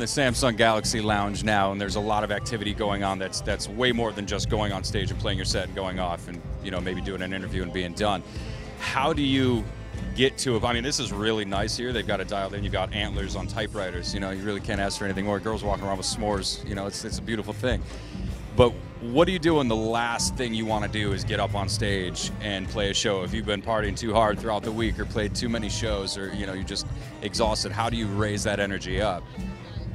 Samsung Galaxy Lounge now, and there's a lot of activity going on that's way more than just going on stage and playing your set and going off and, you know, maybe doing an interview and being done. How do you get to it? I mean, this is really nice here. They've got it dialed in. You've got antlers on typewriters. You know, you really can't ask for anything more. Girls walking around with s'mores. You know, it's a beautiful thing. But what do you do when the last thing you want to do is get up on stage and play a show? If you've been partying too hard throughout the week or played too many shows, or, you know, you're just exhausted, how do you raise that energy up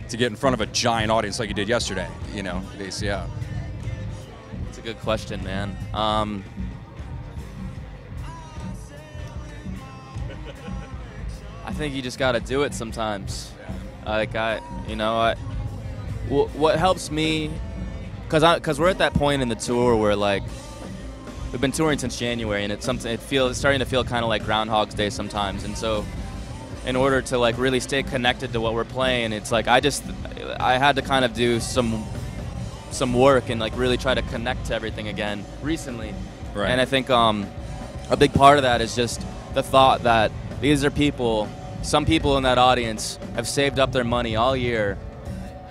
to get in front of a giant audience like you did yesterday, you know, at ACL? It's a good question, man. I think you just got to do it sometimes. What helps me, because we're at that point in the tour where, like, we've been touring since January, and it's starting to feel kind of like Groundhog's Day sometimes. And so, in order to, like, really stay connected to what we're playing, it's like I had to kind of do some work and, like, really try to connect to everything again recently. Right. And I think a big part of that is just the thought that these are people, some people in that audience have saved up their money all year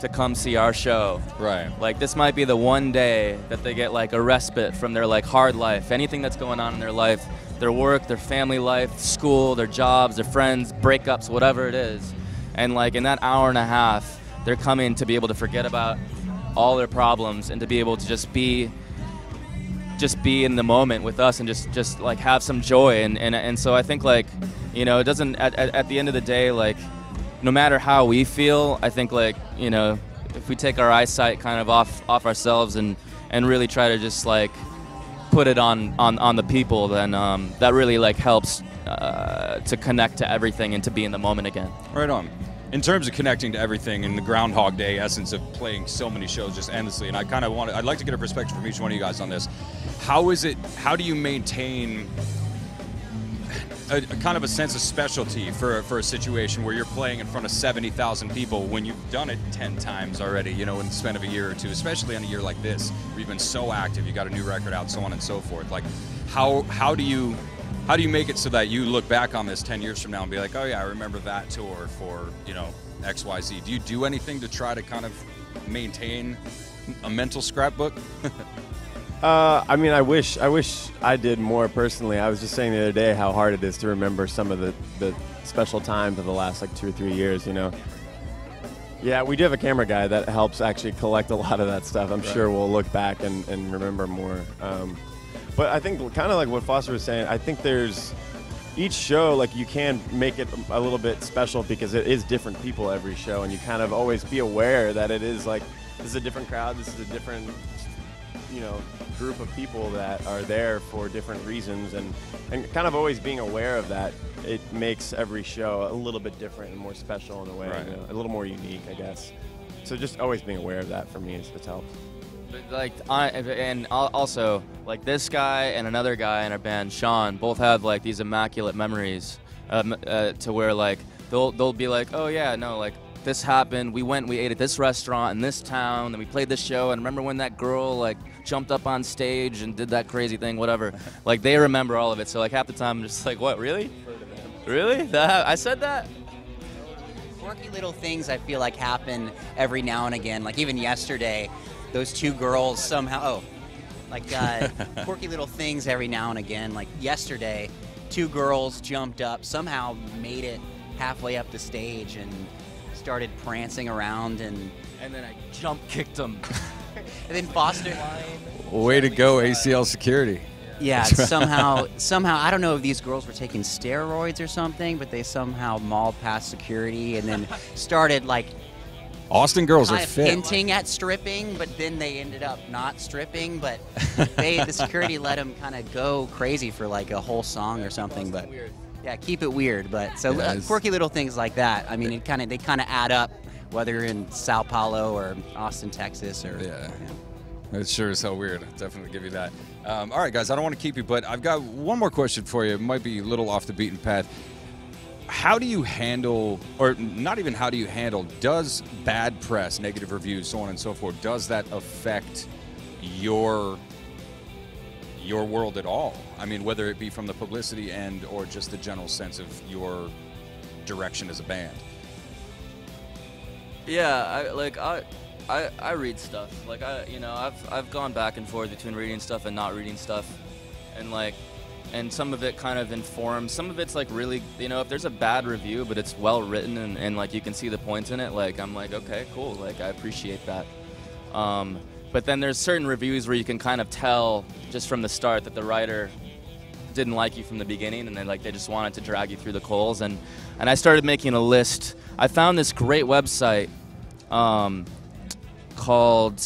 to come see our show. Right. Like, this might be the one day that they get, like, a respite from their, like, hard life, anything that's going on in their life, their work, their family life, school, their jobs, their friends, breakups, whatever it is. And, like, in that hour and a half, they're coming to be able to forget about all their problems and to be able to just be in the moment with us and just like have some joy. And so I think, like, you know, it doesn't, at the end of the day, like, no matter how we feel, I think, like, you know, if we take our eyesight kind of off ourselves and really try to just, like, put it on the people, then that really, like, helps to connect to everything and to be in the moment again. Right on. In terms of connecting to everything and the Groundhog Day essence of playing so many shows just endlessly, and I'd like to get a perspective from each one of you guys on this. How do you maintain a kind of a sense of specialty for a situation where you're playing in front of 70,000 people when you've done it 10 times already, you know, in the span of a year or two, especially on a year like this, where you've been so active, you got a new record out, so on and so forth. Like, how do you make it so that you look back on this 10 years from now and be like, oh yeah, I remember that tour for, you know, XYZ? Do you do anything to try to kind of maintain a mental scrapbook? I mean, I wish I did more personally. I was just saying the other day how hard it is to remember some of the special times of the last, like, 2 or 3 years, you know. Yeah, we do have a camera guy that helps actually collect a lot of that stuff. I'm sure we'll look back and remember more. But I think, kind of like what Foster was saying, I think there's each show, like, you can make it a little bit special because it is different people every show, and you kind of always be aware that it is, like, this is a different crowd, this is a different, you know, group of people that are there for different reasons, and kind of always being aware of that, it makes every show a little bit different and more special in a way, right. You know, a little more unique, I guess. So just always being aware of that for me it's helped. Like, and also, like, this guy and another guy in our band, Sean, both have, like, these immaculate memories to where, like, they'll be like, oh yeah, no, like, this happened, we ate at this restaurant in this town, and we played this show, and remember when that girl, like, jumped up on stage and did that crazy thing, whatever. Like, they remember all of it, so, like, half the time I'm just like, what, really? Really? I said that? Quirky little things I feel like happen every now and again. Like, even yesterday, those two girls somehow, quirky little things every now and again. Like, yesterday, two girls jumped up, somehow made it halfway up the stage and started prancing around, and then I jump kicked them. And then Foster. Way to go, ACL security. Yeah, somehow, I don't know if these girls were taking steroids or something, but they somehow mauled past security and then started, like, Austin girls are kind of fit. hinting at stripping, but then they ended up not stripping. But the security let them kind of go crazy for, like, a whole song or something. But yeah, keep it weird. But so quirky little things like that. I mean, they kind of add up, whether you're in Sao Paulo or Austin, Texas, or It's sure as hell weird. I'll definitely give you that. All right, guys, I don't want to keep you, but I've got one more question for you. It might be a little off the beaten path. How do you handle, or not even how do you handle, does bad press, negative reviews, so on and so forth, does that affect your world at all? I mean, whether it be from the publicity end or just the general sense of your direction as a band? Yeah, I read stuff. Like I've gone back and forth between reading stuff and not reading stuff, and some of it kind of informs. Some of it's like really, if there's a bad review but it's well written and like you can see the points in it, like I'm like, okay, cool, like I appreciate that. But then there's certain reviews where you can kind of tell just from the start that the writer didn't like you from the beginning, and then they just wanted to drag you through the coals. And I started making a list. I found this great website called,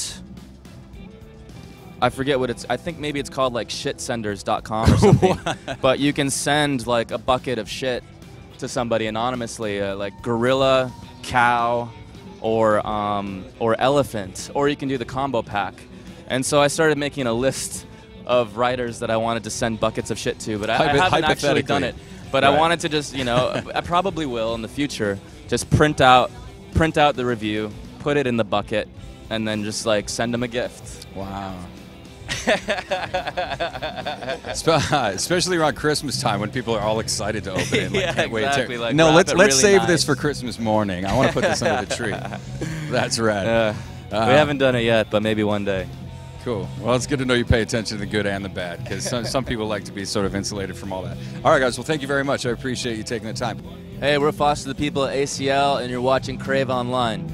I forget what I think maybe it's called like shitsenders.com or something. But you can send like a bucket of shit to somebody anonymously, like gorilla, cow, or elephant, or you can do the combo pack. And so I started making a list of writers that I wanted to send buckets of shit to, but I haven't actually done it. But right. I wanted to just, I probably will in the future, just print out the review, put it in the bucket, and then just like send them a gift. Wow. Especially around Christmas time when people are all excited to open it. And, yeah, can't exactly. Wait no, let's really save nice. this for Christmas morning. I want to put this under the tree. That's rad. We haven't done it yet, but maybe one day. Cool. Well, it's good to know you pay attention to the good and the bad, because some people like to be sort of insulated from all that. All right, guys. Well, thank you very much. I appreciate you taking the time. Hey, we're Foster the People at ACL, and you're watching CraveOnline.